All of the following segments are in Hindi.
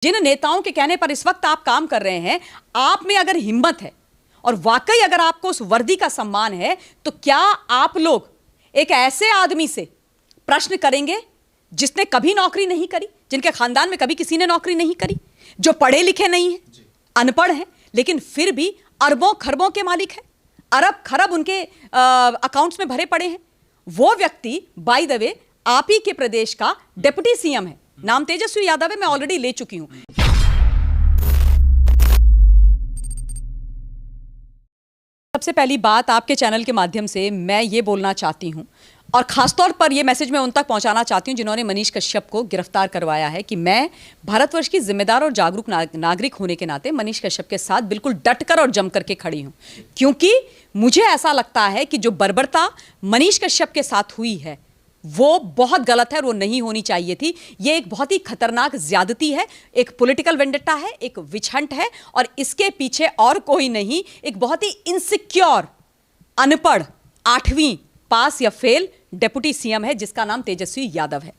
जिन नेताओं के कहने पर इस वक्त आप काम कर रहे हैं, आप में अगर हिम्मत है और वाकई अगर आपको उस वर्दी का सम्मान है, तो क्या आप लोग एक ऐसे आदमी से प्रश्न करेंगे जिसने कभी नौकरी नहीं करी, जिनके खानदान में कभी किसी ने नौकरी नहीं करी, जो पढ़े लिखे नहीं है, अनपढ़ है, लेकिन फिर भी अरबों खरबों के मालिक है, अरब खरब उनके अकाउंट्स में भरे पड़े हैं। वो व्यक्ति बाय द वे आप ही के प्रदेश का डिप्टी सीएम है, नाम तेजस्वी यादव है, मैं ऑलरेडी ले चुकी हूं। सबसे पहली बात आपके चैनल के माध्यम से मैं ये बोलना चाहती हूं और खासतौर पर यह मैसेज मैं उन तक पहुंचाना चाहती हूं जिन्होंने मनीष कश्यप को गिरफ्तार करवाया है कि मैं भारतवर्ष की जिम्मेदार और जागरूक नागरिक होने के नाते मनीष कश्यप के साथ बिल्कुल डटकर और जमकर के खड़ी हूं, क्योंकि मुझे ऐसा लगता है कि जो बर्बरता मनीष कश्यप के साथ हुई है वो बहुत गलत है और वो नहीं होनी चाहिए थी। ये एक बहुत ही खतरनाक ज्यादती है, एक पॉलिटिकल वेंडेटा है, एक विच हंट है और इसके पीछे और कोई नहीं, एक बहुत ही इनसिक्योर, अनपढ़, 8वीं पास या फेल डिप्टी सीएम है जिसका नाम तेजस्वी यादव है।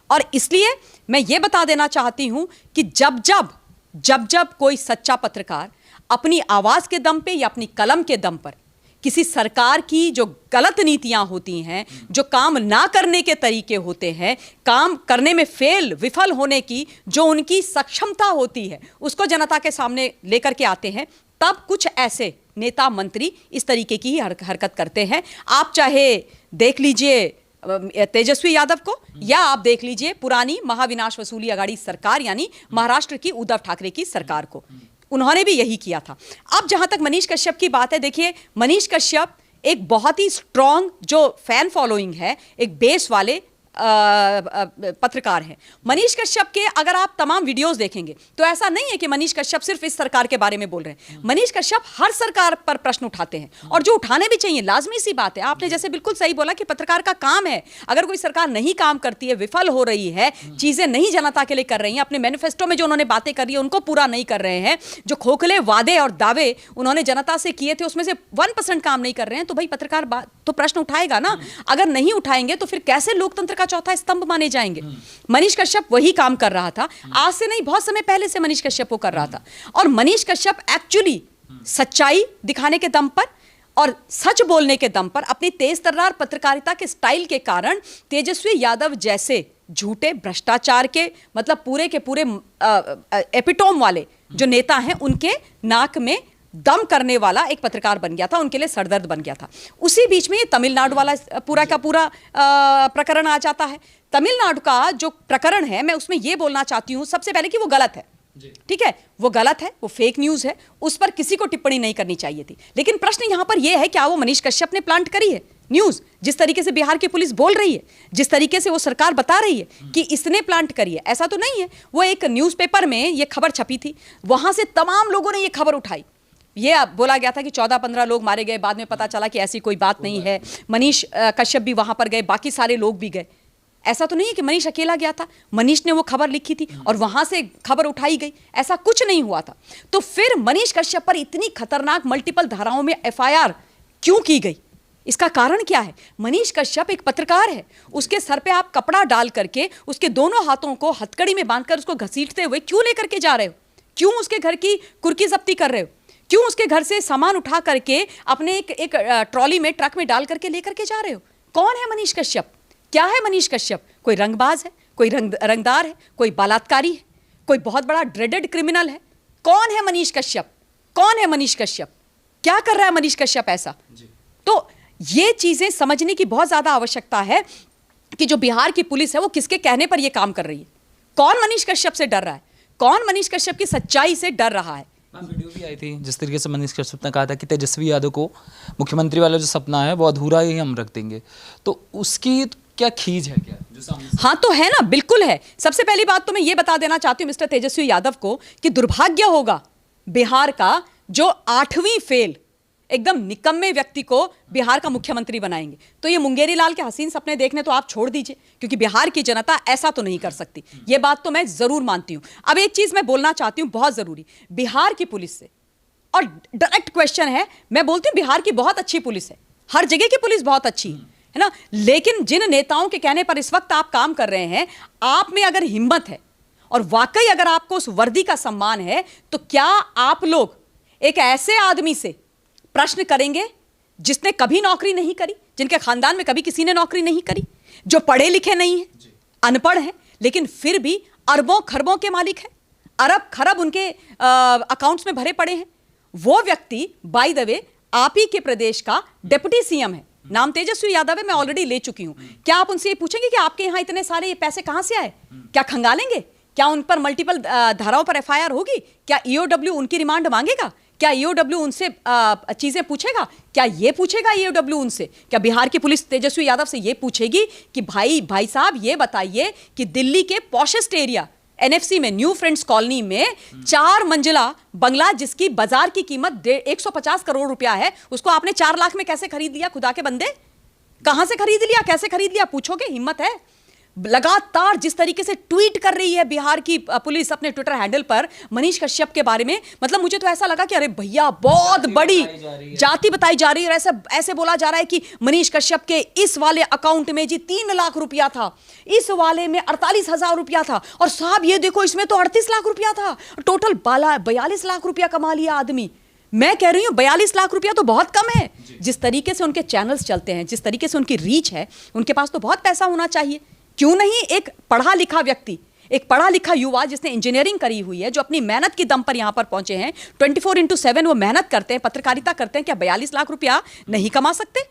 और इसलिए मैं ये बता देना चाहती हूं कि जब कोई सच्चा पत्रकार अपनी आवाज के दम पे या अपनी कलम के दम पर किसी सरकार की जो गलत नीतियां होती हैं, जो काम ना करने के तरीके होते हैं, काम करने में विफल होने की जो उनकी सक्षमता होती है, उसको जनता के सामने लेकर के आते हैं, तब कुछ ऐसे नेता मंत्री इस तरीके की ही हरकत करते हैं। आप चाहे देख लीजिए तेजस्वी यादव को या आप देख लीजिए पुरानी महाविनाश वसूली अघाड़ी सरकार यानी महाराष्ट्र की उद्धव ठाकरे की सरकार को, उन्होंने भी यही किया था। अब जहां तक मनीष कश्यप की बात है, देखिए मनीष कश्यप एक बहुत ही स्ट्रॉन्ग जो फैन फॉलोइंग है, एक बेस वाले पत्रकार हैं। मनीष कश्यप के अगर आप तमाम वीडियोस देखेंगे तो ऐसा नहीं है कि मनीष कश्यप सिर्फ इस सरकार के बारे में बोल रहे हैं। मनीष कश्यप हर सरकार पर प्रश्न उठाते हैं और जो उठाने भी चाहिए, लाजमी सी बात है। आपने जैसे बिल्कुल सही बोला कि पत्रकार का काम है, अगर कोई सरकार नहीं काम करती है, विफल हो रही है, चीजें नहीं जनता के लिए कर रही हैं, अपने मैनिफेस्टो में जो उन्होंने बातें करी है उनको पूरा नहीं कर रहे हैं, जो खोखले वादे और दावे उन्होंने जनता से किए थे उसमें से 1% काम नहीं कर रहे हैं, तो भाई पत्रकार तो प्रश्न उठाएगा ना। अगर नहीं उठाएंगे तो फिर कैसे लोकतंत्र का चौथा स्तंभ माने जाएंगे। मनीष कश्यप वही काम कर रहा था, आज से नहीं बहुत समय पहले से मनीष कश्यप वो कर रहा था। और मनीष कश्यप एक्चुअली सच्चाई दिखाने के दम पर और सच बोलने के दम पर अपनी तेज तर्रार पत्रकारिता के स्टाइल के कारण तेजस्वी यादव जैसे झूठे भ्रष्टाचार के मतलब पूरे के पूरे एपिटोम वाले जो नेता हैं उनके नाक में दम करने वाला एक पत्रकार बन गया था, उनके लिए सरदर्द बन गया था। उसी बीच में ये तमिलनाडु वाला पूरा का पूरा प्रकरण आ जाता है। तमिलनाडु का जो प्रकरण है, मैं उसमें ये बोलना चाहती हूं सबसे पहले कि वो गलत है, ठीक है, वो गलत है, वो फेक न्यूज है, उस पर किसी को टिप्पणी नहीं करनी चाहिए थी। लेकिन प्रश्न यहां पर यह है, क्या वो मनीष कश्यप ने प्लांट करी है न्यूज? जिस तरीके से बिहार की पुलिस बोल रही है, जिस तरीके से वो सरकार बता रही है कि इसने प्लांट करी है, ऐसा तो नहीं है। वो एक न्यूज़पेपर में ये खबर छपी थी, वहां से तमाम लोगों ने ये खबर उठाई, ये बोला गया था कि 14-15 लोग मारे गए, बाद में पता चला कि ऐसी कोई बात नहीं है, मनीष कश्यप भी वहां पर गए, बाकी सारे लोग भी गए। ऐसा तो नहीं है कि मनीष अकेला गया था, मनीष ने वो खबर लिखी थी और वहां से खबर उठाई गई, ऐसा कुछ नहीं हुआ था। तो फिर मनीष कश्यप पर इतनी खतरनाक मल्टीपल धाराओं में एफआईआर क्यों की गई? इसका कारण क्या है? मनीष कश्यप एक पत्रकार है, उसके सर पे आप कपड़ा डाल करके उसके दोनों हाथों को हथकड़ी में बांधकर उसको घसीटते हुए क्यों लेकर के जा रहे हो? क्यों उसके घर की कुर्की जब्ती कर रहे हो? क्यों उसके घर से सामान उठा करके अपने एक ट्रॉली में, ट्रक में डाल करके लेकर के जा रहे हो? कौन है मनीष कश्यप? क्या है मनीष कश्यप? कोई रंगबाज है, कोई रंगदार है, कोई बलात्कारी है, कोई बहुत बड़ा ड्रेडेड क्रिमिनल है? कौन है मनीष कश्यप? कौन है मनीष कश्यप? क्या कर रहा है मनीष कश्यप ऐसा? तो ये चीजें समझने की बहुत ज्यादा आवश्यकता है कि जो बिहार की पुलिस है वो किसके कहने पर यह काम कर रही है। कौन मनीष कश्यप से डर रहा है? कौन मनीष कश्यप की सच्चाई से डर रहा है? वीडियो भी आई थी जिस तरीके से मनीष कश्यप ने कहा था कि तेजस्वी यादव को मुख्यमंत्री वाला जो सपना है वो अधूरा ही हम रख देंगे, तो उसकी क्या खींच है क्या जो सामने? हाँ तो है ना, बिल्कुल है। सबसे पहली बात तो मैं ये बता देना चाहती हूँ मिस्टर तेजस्वी यादव को कि दुर्भाग्य होगा बिहार का जो 8वीं फेल एकदम निकम्मे व्यक्ति को बिहार का मुख्यमंत्री बनाएंगे। तो ये मुंगेरी लाल के हसीन सपने देखने तो आप छोड़ दीजिए, क्योंकि बिहार की जनता ऐसा तो नहीं कर सकती, ये बात तो मैं जरूर मानती हूं। अब एक चीज मैं बोलना चाहती हूं बहुत जरूरी, बिहार की पुलिस से, और डायरेक्ट क्वेश्चन है, मैं बोलती हूं बिहार की बहुत अच्छी पुलिस है, हर जगह की पुलिस बहुत अच्छी है ना, लेकिन जिन नेताओं के कहने पर इस वक्त आप काम कर रहे हैं, आप में अगर हिम्मत है और वाकई अगर आपको उस वर्दी का सम्मान है तो क्या आप लोग एक ऐसे आदमी से प्रश्न करेंगे जिसने कभी नौकरी नहीं करी, जिनके खानदान में कभी किसी ने नौकरी नहीं करी, जो पढ़े लिखे नहीं है, अनपढ़ है, लेकिन फिर भी अरबों खरबों के मालिक है, अरब खरब उनके अकाउंट्स में भरे पड़े हैं। वो व्यक्ति बाय द वे आप ही के प्रदेश का डिप्टी सीएम है, नाम तेजस्वी यादव है, मैं ऑलरेडी ले चुकी हूं। क्या आप उनसे ये पूछेंगे कि आपके यहां इतने सारे ये पैसे कहां से आए? क्या खंगालेंगे? क्या उन पर मल्टीपल धाराओं पर एफआईआर होगी? क्या ईओडब्ल्यू उनकी रिमांड मांगेगा? क्या ईओडब्ल्यू उनसे चीजें पूछेगा? क्या ये पूछेगा ईओडब्ल्यू उनसे? क्या बिहार की पुलिस तेजस्वी यादव से ये पूछेगी कि भाई साहब ये बताइए कि दिल्ली के पॉशेस्ट एरिया एनएफसी में, न्यू फ्रेंड्स कॉलोनी में 4 मंजिला बंगला जिसकी बाजार की कीमत 150 करोड़ रुपया है, उसको आपने 4 लाख में कैसे खरीद लिया? खुदा के बंदे, कहां से खरीद लिया, कैसे खरीद लिया? पूछोगे? हिम्मत है? लगातार जिस तरीके से ट्वीट कर रही है बिहार की पुलिस अपने ट्विटर हैंडल पर मनीष कश्यप के बारे में, मतलब मुझे तो ऐसा लगा कि अरे भैया बहुत बड़ी जाति बताई जा रही है। ऐसा ऐसे बोला जा रहा है कि मनीष कश्यप के इस वाले अकाउंट में जी 3 लाख रुपया था, इस वाले में 48,000 रुपया था, और साहब ये देखो इसमें तो 38 लाख रुपया था, टोटल 42 लाख रुपया कमा लिया आदमी। मैं कह रही हूं 42 लाख रुपया तो बहुत कम है। जिस तरीके से उनके चैनल्स चलते हैं, जिस तरीके से उनकी रीच है, उनके पास तो बहुत पैसा होना चाहिए। क्यों नहीं एक पढ़ा लिखा व्यक्ति, एक पढ़ा लिखा युवा जिसने इंजीनियरिंग करी हुई है, जो अपनी मेहनत की दम पर यहां पर पहुंचे हैं, 24/7 वो मेहनत करते हैं, पत्रकारिता करते हैं, क्या 42 लाख रुपया नहीं कमा सकते?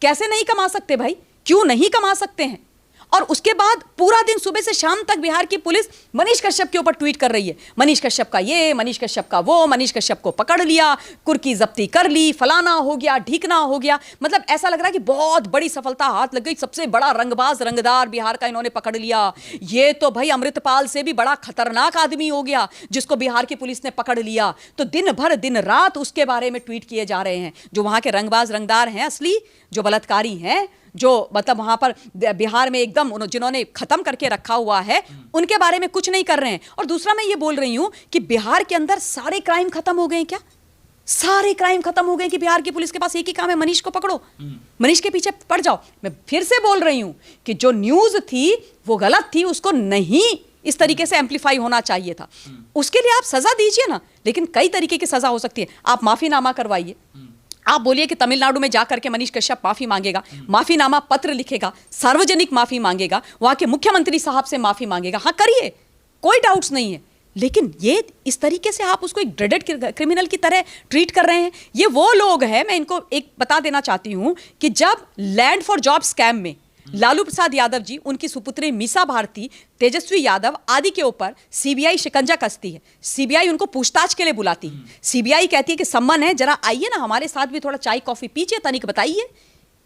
कैसे नहीं कमा सकते भाई? क्यों नहीं कमा सकते हैं? और उसके बाद पूरा दिन सुबह से शाम तक बिहार की पुलिस मनीष कश्यप के ऊपर ट्वीट कर रही है, मनीष कश्यप का ये, मनीष कश्यप का वो, मनीष कश्यप को पकड़ लिया, कुर्की जब्ती कर ली, फलाना हो गया, ढीकना हो गया। मतलब ऐसा लग रहा है कि बहुत बड़ी सफलता हाथ लग गई, सबसे बड़ा रंगबाज रंगदार बिहार का इन्होंने पकड़ लिया। ये तो भाई अमृतपाल से भी बड़ा खतरनाक आदमी हो गया जिसको बिहार की पुलिस ने पकड़ लिया। तो दिन भर दिन रात उसके बारे में ट्वीट किए जा रहे हैं। जो वहां के रंगबाज रंगदार हैं असली, जो बलात्कारी हैं, जो मतलब वहां पर बिहार में एकदम जिन्होंने खत्म करके रखा हुआ है, उनके बारे में कुछ नहीं कर रहे हैं। और दूसरा मैं ये बोल रही हूं कि बिहार के अंदर सारे क्राइम खत्म हो गए। क्या सारे क्राइम खत्म हो गए कि बिहार की पुलिस के पास एक ही काम है, मनीष को पकड़ो, मनीष के पीछे पड़ जाओ? मैं फिर से बोल रही हूं कि जो न्यूज थी वो गलत थी, उसको नहीं इस तरीके से एम्पलीफाई होना चाहिए था। उसके लिए आप सजा दीजिए ना, लेकिन कई तरीके की सजा हो सकती है। आप माफीनामा करवाइए, आप बोलिए कि तमिलनाडु में जाकर के मनीष कश्यप माफी मांगेगा, माफीनामा पत्र लिखेगा, सार्वजनिक माफी मांगेगा, वहां के मुख्यमंत्री साहब से माफी मांगेगा, हाँ करिए, कोई डाउट्स नहीं है। लेकिन ये इस तरीके से आप उसको एक ड्रेडेड क्रिमिनल की तरह ट्रीट कर रहे हैं। ये वो लोग हैं, मैं इनको एक बता देना चाहती हूं कि जब लैंड फॉर जॉब स्कैम में लालू प्रसाद यादव जी, उनकी सुपुत्री मीसा भारती, तेजस्वी यादव आदि के ऊपर सीबीआई शिकंजा कसती है, सीबीआई उनको पूछताछ के लिए बुलाती है, सीबीआई कहती है कि सम्मन है, जरा आइए ना हमारे साथ भी थोड़ा चाय कॉफी पीजिए, तनिक बताइए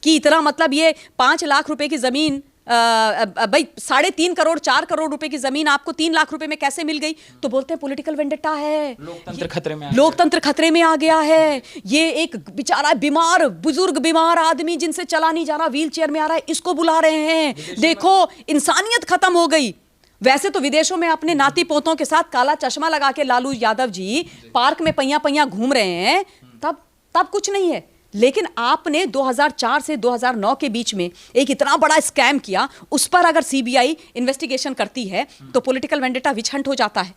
कि इतना मतलब ये 5 लाख रुपए की जमीन, भाई 3.5 करोड़ 4 करोड़ रुपए की जमीन आपको 3 लाख रुपए में कैसे मिल गई? तो बोलते हैं पॉलिटिकल वेंडेटा है, लोकतंत्र खतरे में, लोकतंत्र खतरे में आ गया है, ये एक बेचारा बीमार बुजुर्ग बीमार आदमी जिनसे चला नहीं जा रहा, व्हील चेयर में आ रहा है, इसको बुला रहे हैं, देखो इंसानियत खत्म हो गई। वैसे तो विदेशों में अपने नाती पोतों के साथ काला चश्मा लगा के लालू यादव जी पार्क में पहिया पहिया घूम रहे हैं, तब कुछ नहीं है। लेकिन आपने 2004 से 2009 के बीच में एक इतना बड़ा स्कैम किया, उस पर अगर सीबीआई इन्वेस्टिगेशन करती है तो पॉलिटिकल वेंडेटा विच हंट हो जाता है।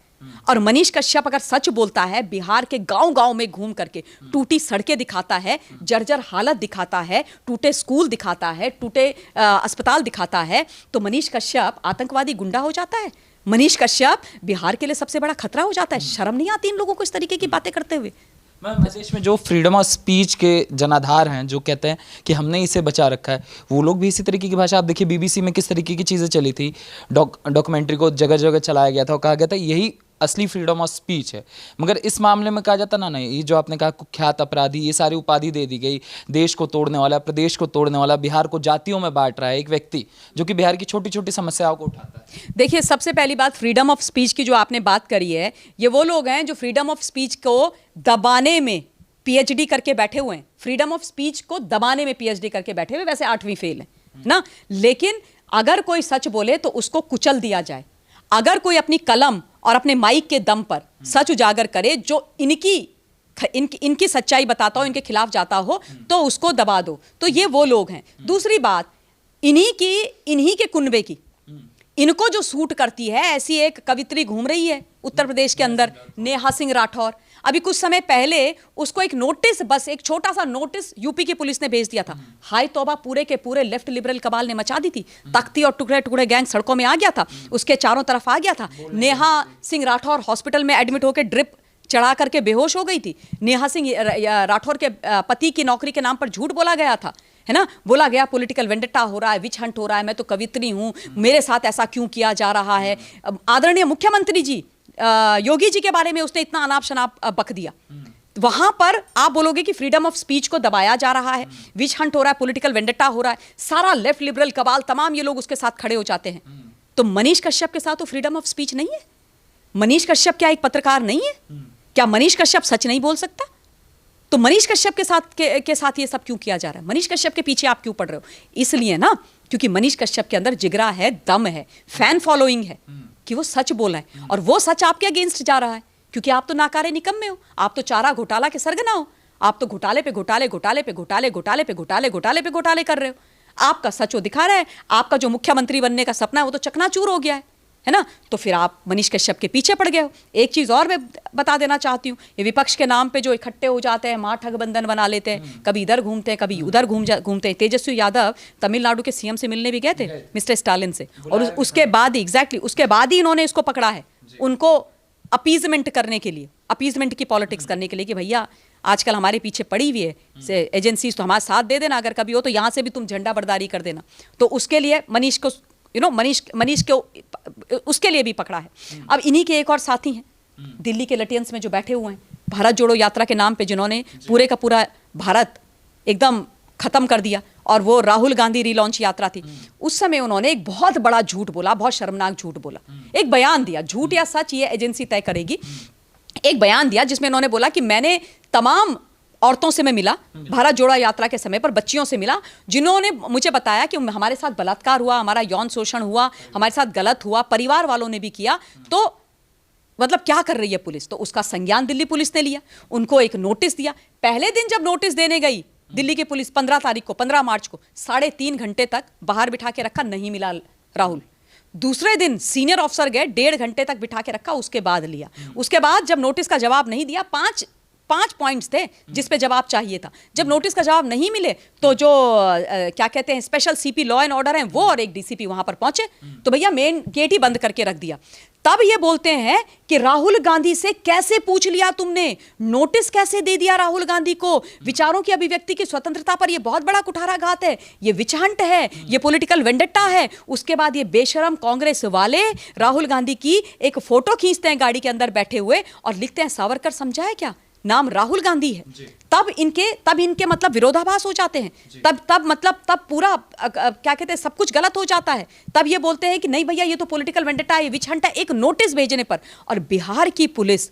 और मनीष कश्यप अगर सच बोलता है, बिहार के गांव-गांव में घूम करके टूटी सड़कें दिखाता है, जर्जर हालत दिखाता है, टूटे स्कूल दिखाता है, टूटे अस्पताल दिखाता है, तो मनीष कश्यप आतंकवादी गुंडा हो जाता है। मनीष कश्यप बिहार के लिए सबसे बड़ा खतरा हो जाता है। शर्म नहीं आती इन लोगों को इस तरीके की बातें करते हुए? देश में जो फ्रीडम ऑफ स्पीच के जनाधार हैं, जो कहते हैं कि हमने इसे बचा रखा है, वो लोग भी इसी तरीके की भाषा, आप देखिए बीबीसी में किस तरीके की चीज़ें चली थी, डॉक्यूमेंट्री को जगह जगह चलाया गया था और कहा गया था यही असली फ्रीडम ऑफ स्पीच है। मगर इस मामले में कहा जाता ना, नहीं, ये जो आपने कहा कुख्यात अपराधी, ये सारी उपाधि दे दी गई, देश को तोड़ने वाला, प्रदेश को तोड़ने वाला, बिहार को जातियों में बांट रहा है एक व्यक्ति जो कि बिहार की छोटी छोटी समस्याओं को उठाता है। देखिए, सबसे पहली बात, फ्रीडम ऑफ स्पीच की जो आपने बात करी है, ये वो लोग हैं जो फ्रीडम ऑफ स्पीच को दबाने में पीएचडी करके बैठे हुए हैं, फ्रीडम ऑफ स्पीच को दबाने में पीएचडी करके बैठे हुए, वैसे 8वीं फेल है ना। लेकिन अगर कोई सच बोले तो उसको कुचल दिया जाए। अगर कोई अपनी कलम और अपने माइक के दम पर सच उजागर करे, जो इनकी सच्चाई बताता हो, इनके खिलाफ जाता हो, तो उसको दबा दो। तो ये वो लोग हैं। दूसरी बात, इन्हीं के कुनबे की, इनको जो सूट करती है ऐसी एक कवित्री घूम रही है उत्तर प्रदेश के अंदर, नेहा सिंह राठौर। अभी कुछ समय पहले उसको एक नोटिस, बस एक छोटा सा नोटिस यूपी की पुलिस ने भेज दिया था। हाय तौबा, पूरे के पूरे लेफ्ट लिबरल कबाल ने मचा दी थी। तख्ती और टुकड़े टुकड़े गैंग सड़कों में आ गया था, उसके चारों तरफ आ गया था। नेहा सिंह राठौर हॉस्पिटल में एडमिट होकर ड्रिप चढ़ा करके बेहोश हो गई थी। नेहा सिंह राठौर के पति की नौकरी के नाम पर झूठ बोला गया था, है ना, बोला गया पॉलिटिकल वेंडेटा हो रहा है, विच हंट हो रहा है, मैं तो कवित्री हूं, मेरे साथ ऐसा क्यों किया जा रहा है। आदरणीय मुख्यमंत्री जी योगी जी के बारे में उसने इतना अनाप शनाप बक दिया। वहां पर आप बोलोगे कि फ्रीडम ऑफ स्पीच को दबाया जा रहा है, विच हंट हो रहा है, पॉलिटिकल वेंडेटा हो रहा है, सारा लेफ्ट लिबरल कबाल तमाम ये लोग उसके साथ खड़े हो जाते हैं। तो मनीष कश्यप के साथ तो फ्रीडम ऑफ स्पीच नहीं है? मनीष कश्यप क्या एक पत्रकार नहीं है? क्या मनीष कश्यप सच नहीं बोल सकता? तो मनीष कश्यप के साथ ये सब क्यों किया जा रहा है? मनीष कश्यप के पीछे आप क्यों पड़ रहे हो? इसलिए ना, क्योंकि मनीष कश्यप के अंदर जिगरा है, दम है, फैन फॉलोइंग है कि वो सच बोला है, और वो सच आपके अगेंस्ट जा रहा है क्योंकि आप तो नाकारे निकम्मे हो, आप तो चारा घोटाला के सरगना हो, आप तो घोटाले पे घोटाले घोटाले पे घोटाले घोटाले पे घोटाले घोटाले पे घोटाले कर रहे हो। आपका सच वो दिखा रहा है, आपका जो मुख्यमंत्री बनने का सपना है वो तो चकनाचूर हो गया है ना। तो फिर आप मनीष कश्यप के पीछे पड़ गए हो। एक चीज और मैं बता देना चाहती हूँ, ये विपक्ष के नाम पे जो इकट्ठे हो जाते हैं, मां ठगबंधन बना लेते हैं, कभी इधर घूमते हैं कभी उधर घूमते हैं। तेजस्वी यादव तमिलनाडु के सीएम से मिलने भी गए थे, मिस्टर स्टालिन से, और उसके बाद ही उसके बाद ही इन्होंने इसको पकड़ा है, उनको अपीजमेंट करने के लिए, अपीजमेंट की पॉलिटिक्स करने के लिए कि भैया आजकल हमारे पीछे पड़ी हुई है एजेंसीज, तो हमारा साथ दे देना, अगर कभी हो तो यहाँ से भी तुम झंडा बरदारी कर देना। तो उसके लिए मनीष को मनीष को उसके लिए भी पकड़ा है। अब इन्हीं के एक और साथी हैं दिल्ली के लटियंस में जो बैठे हुए हैं, भारत जोड़ो यात्रा के नाम पे जिन्होंने पूरे का पूरा भारत एकदम खत्म कर दिया, और वो राहुल गांधी रीलॉन्च यात्रा थी, उस समय उन्होंने एक बहुत बड़ा झूठ बोला, बहुत शर्मनाक झूठ बोला, एक बयान दिया, झूठ या सच ये एजेंसी तय करेगी। एक बयान दिया जिसमें उन्होंने बोला कि मैंने तमाम औरतों से मैं मिला भारत जोड़ा यात्रा के समय पर, बच्चियों से मिला, जिन्होंने मुझे बताया कि हमारे साथ बलात्कार हुआ, हमारा यौन शोषण हुआ, हमारे साथ गलत हुआ, परिवार वालों ने भी किया। तो मतलब क्या कर रही है पुलिस? तो उसका संज्ञान दिल्ली पुलिस ने लिया, उनको एक नोटिस दिया। पहले दिन जब नोटिस देने गई दिल्ली की पुलिस 15 मार्च को 3.5 घंटे तक बाहर बिठा के रखा, नहीं मिला राहुल। दूसरे दिन सीनियर ऑफिसर गए, 1.5 घंटे तक बिठा के रखा, उसके बाद लिया। उसके बाद जब नोटिस का जवाब नहीं दिया, पांच पॉइंट्स थे जिस पे जवाब चाहिए था, जब नोटिस का जवाब नहीं मिले तो जो क्या कहते हैं special CP law and order हैं वो और एक डीसीपी वहां पर पहुंचे, तो भैया मेन गेट ही बंद करके रख दिया। तब ये बोलते हैं कि राहुल गांधी से कैसे पूछ लिया तुमने, नोटिस कैसे दे दिया राहुल गांधी को, विचारों की अभिव्यक्ति की स्वतंत्रता पर यह बहुत बड़ा कुठाराघात है, ये विचहंट है, ये पॉलिटिकल वेंडेटा है। उसके बाद ये बेशरम कांग्रेस वाले राहुल गांधी की एक फोटो खींचते हैं गाड़ी के अंदर बैठे हुए और लिखते हैं सावरकर समझा है क्या, नाम राहुल गांधी है। तब इनके मतलब विरोधाभास हो जाते हैं, तब पूरा क्या कहते हैं सब कुछ गलत हो जाता है। तब ये बोलते हैं कि नहीं भैया ये तो पॉलिटिकल वेंडेटा है, विच हंट है, एक नोटिस भेजने पर। और बिहार की पुलिस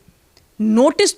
नोटिस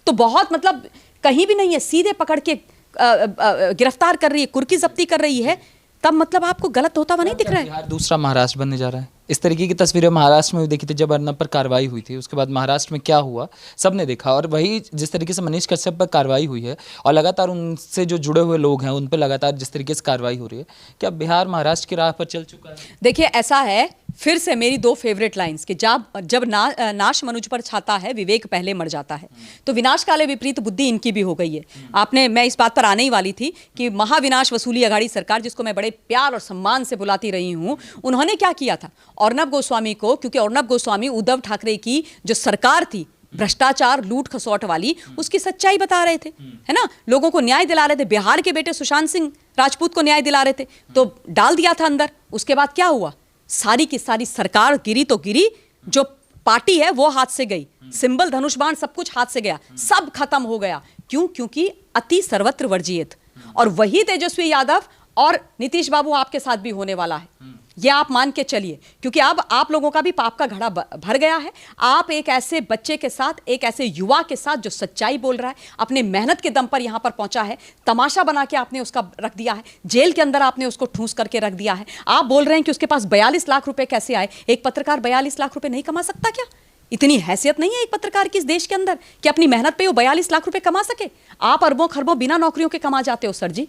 तो बहुत मतलब कहीं भी नहीं है, सीधे पकड़ के गिरफ्तार कर रही है, कुर्की जब्ती कर रही है। तब मतलब आपको गलत होता हुआ नहीं दिख रहा है? बिहार दूसरा महाराष्ट्र बनने जा रहा है। इस तरीके की तस्वीरें महाराष्ट्र में भी देखी थी जब अर्नब पर कार्रवाई हुई थी, उसके बाद महाराष्ट्र में क्या हुआ सबने देखा। और वही जिस तरीके से मनीष कश्यप पर कार्रवाई हुई है और लगातार उनसे जो जुड़े हुए लोग हैं उन पर लगातार जिस तरीके से कार्रवाई हो रही है, क्या बिहार महाराष्ट्र की राह पर चल चुका है? देखिए ऐसा है, फिर से मेरी 2 फेवरेट लाइंस कि जब नाश मनुज पर छाता है विवेक पहले मर जाता है। तो विनाश काले विपरीत बुद्धि इनकी भी हो गई है। मैं इस बात पर आने ही वाली थी कि महाविनाश वसूली अघाड़ी सरकार, जिसको मैं बड़े प्यार और सम्मान से बुलाती रही हूं, उन्होंने क्या किया था, अर्नब गोस्वामी को, क्योंकि अर्नब गोस्वामी उद्धव ठाकरे की जो सरकार थी भ्रष्टाचार लूट खसौट वाली, उसकी सच्चाई बता रहे थे, है ना, लोगों को न्याय दिला रहे थे, बिहार के बेटे सुशांत सिंह राजपूत को न्याय दिला रहे थे, तो डाल दिया था अंदर। उसके बाद क्या हुआ, सारी की सारी सरकार गिरी तो गिरी, जो पार्टी है वो हाथ से गई, सिंबल धनुष बाण सब कुछ हाथ से गया, सब खत्म हो गया। क्यों? क्योंकि अति सर्वत्र वर्जियत। और वही तेजस्वी यादव और नीतीश बाबू आपके साथ भी होने वाला है, ये आप मान के चलिए, क्योंकि अब आप लोगों का भी पाप का घड़ा भर गया है। आप एक ऐसे बच्चे के साथ, एक ऐसे युवा के साथ जो सच्चाई बोल रहा है, अपने मेहनत के दम पर यहां पर पहुंचा है, तमाशा बना के आपने उसका रख दिया है, जेल के अंदर आपने उसको ठूंस करके रख दिया है। आप बोल रहे हैं कि उसके पास 42 लाख रुपए कैसे आए? एक पत्रकार 42 लाख रुपए नहीं कमा सकता क्या? इतनी हैसियत नहीं है एक पत्रकार की इस देश के अंदर कि अपनी मेहनत पे वो 42 लाख रुपए कमा सके? आप अरबों खरबों बिना नौकरियों के कमा जाते हो सर जी,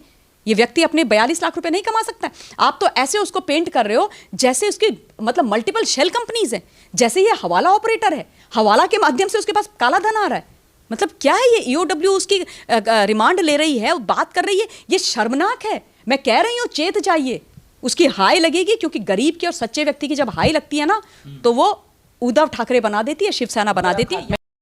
ये व्यक्ति अपने 42 लाख रुपए नहीं कमा सकता है? आप तो ऐसे उसको पेंट कर रहे हो जैसे उसकी मतलब मल्टीपल शेल कंपनीज हैं, जैसे ये हवाला ऑपरेटर है, हवाला के माध्यम से उसके पास काला धन आ रहा है। मतलब क्या है ये? ईओडब्ल्यू उसकी रिमांड ले रही है, बात कर रही है, ये शर्मनाक है। मैं कह रही हूँ चेत जाइए, उसकी हाई लगेगी, क्योंकि गरीब की और सच्चे व्यक्ति की जब हाई लगती है ना, तो वो उद्धव ठाकरे बना देती है, शिवसेना बना देती है।